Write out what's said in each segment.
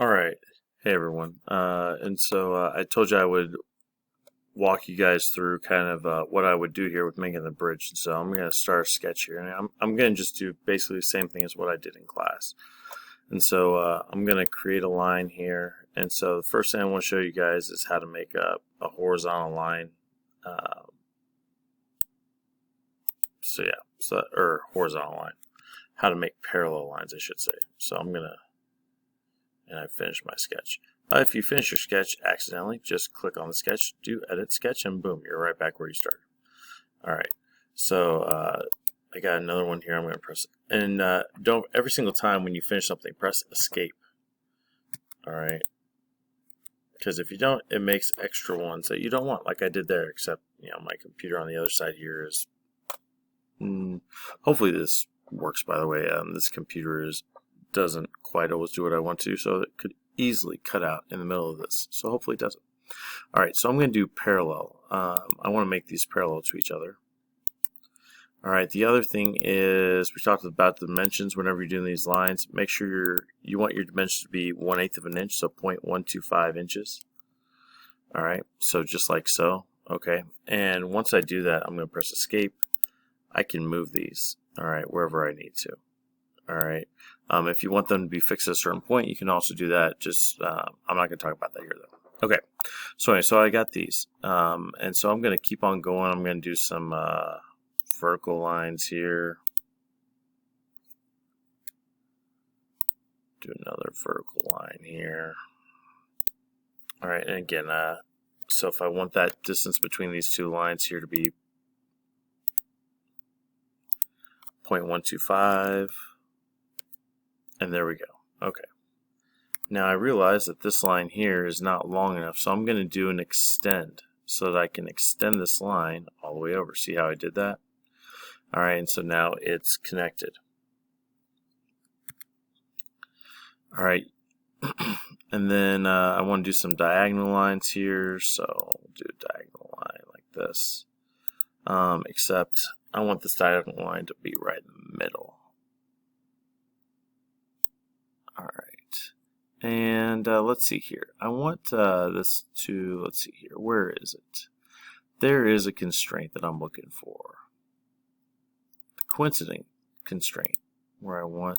All right. Hey everyone. I told you I would walk you guys through kind of what I would do here with making the bridge. And so I'm going to start a sketch here, and I'm going to just do basically the same thing as what I did in class. And so I'm going to create a line here. And so the first thing I want to show you guys is how to make a horizontal line. Or horizontal line. How to make parallel lines, I should say. So I'm going to and I finished my sketch. If you finish your sketch accidentally, just click on the sketch, do edit sketch, and boom, you're right back where you started. Alright, so I got another one here I'm going to press. And don't, every single time when you finish something, press escape. Alright, because if you don't, it makes extra ones that you don't want, like I did there, except, my computer on the other side here is, hopefully this works, by the way. This computer doesn't quite always do what I want to, so it could easily cut out in the middle of this. So hopefully it doesn't. Alright, so I'm going to do parallel. I want to make these parallel to each other. Alright, the other thing is, we talked about the dimensions whenever you're doing these lines. Make sure you want your dimensions to be 1/8 of an inch, so 0.125 inches. Alright, so just like so. Okay, and once I do that, I'm going to press escape. I can move these, alright, wherever I need to. Alright, if you want them to be fixed at a certain point, you can also do that. Just, I'm not going to talk about that here though. Okay, so anyway, so I got these. And so I'm going to keep on going. I'm going to do some vertical lines here. Do another vertical line here. Alright, and again, so if I want that distance between these two lines here to be 0.125, and there we go. Okay. Now I realize that this line here is not long enough, so I'm going to do an extend so that I can extend this line all the way over. See how I did that? Alright, and so now it's connected. Alright, and then I want to do some diagonal lines here, so we'll do a diagonal line like this. Except I want this diagonal line to be right in the middle. Alright, and let's see here. I want this to, let's see here, where is it? There is a constraint that I'm looking for. The coincident constraint, where I want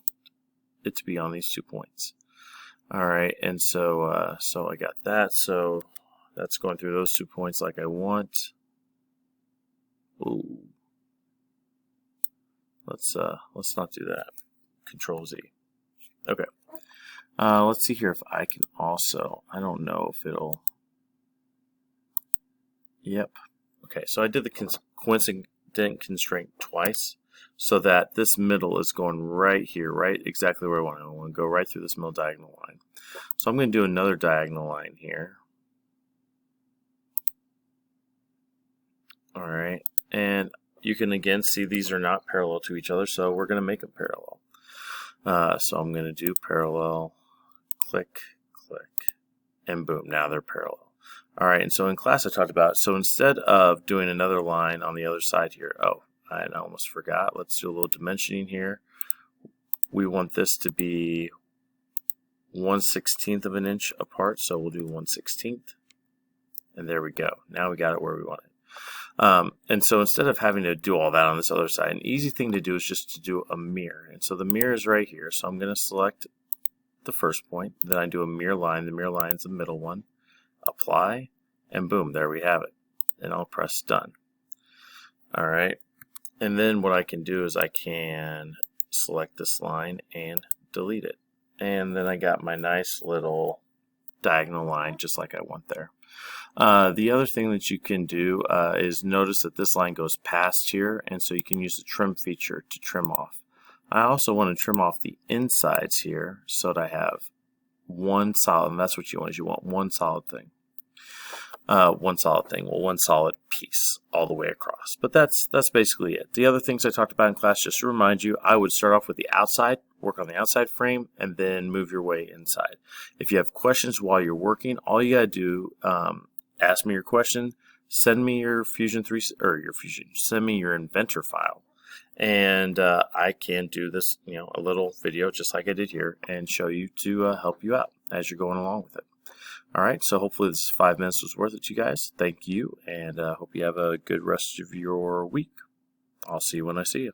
it to be on these 2 points. Alright, and so so I got that, so that's going through those 2 points like I want. Ooh. Let's not do that. Control Z. Okay. Let's see here if I can also, I don't know if it'll, yep. Okay, so I did the coincident constraint twice, so that this middle is going right here, right exactly where I want it. I want to go right through this middle diagonal line. So I'm going to do another diagonal line here. Alright, and you can again see these are not parallel to each other, so we're going to make them parallel. So I'm going to do parallel, click, click, and boom, now they're parallel. Alright, and so in class I talked about, so instead of doing another line on the other side here, oh, I almost forgot, let's do a little dimensioning here. We want this to be 1/16 of an inch apart, so we'll do 1/16, and there we go. Now we got it where we want it. And so instead of having to do all that on this other side, an easy thing to do is just to do a mirror. And so the mirror is right here. So I'm going to select the first point. Then I do a mirror line. The mirror line is the middle one. Apply. And boom, there we have it. And I'll press done. Alright. And then what I can do is I can select this line and delete it. And then I got my nice little diagonal line just like I want there. The other thing that you can do is notice that this line goes past here, and so you can use the trim feature to trim off. I also want to trim off the insides here so that I have one solid, and that's what you want, is you want one solid thing. One solid piece all the way across. But that's basically it. The other things I talked about in class, just to remind you, I would start off with the outside, work on the outside frame, and then move your way inside. If you have questions while you're working, all you gotta do, ask me your question, send me your send me your Inventor file, and I can do this, a little video just like I did here, and show you to help you out. as you're going along with it. All right, so hopefully this 5 minutes was worth it to you guys. Thank you, and hope you have a good rest of your week. I'll see you when I see you.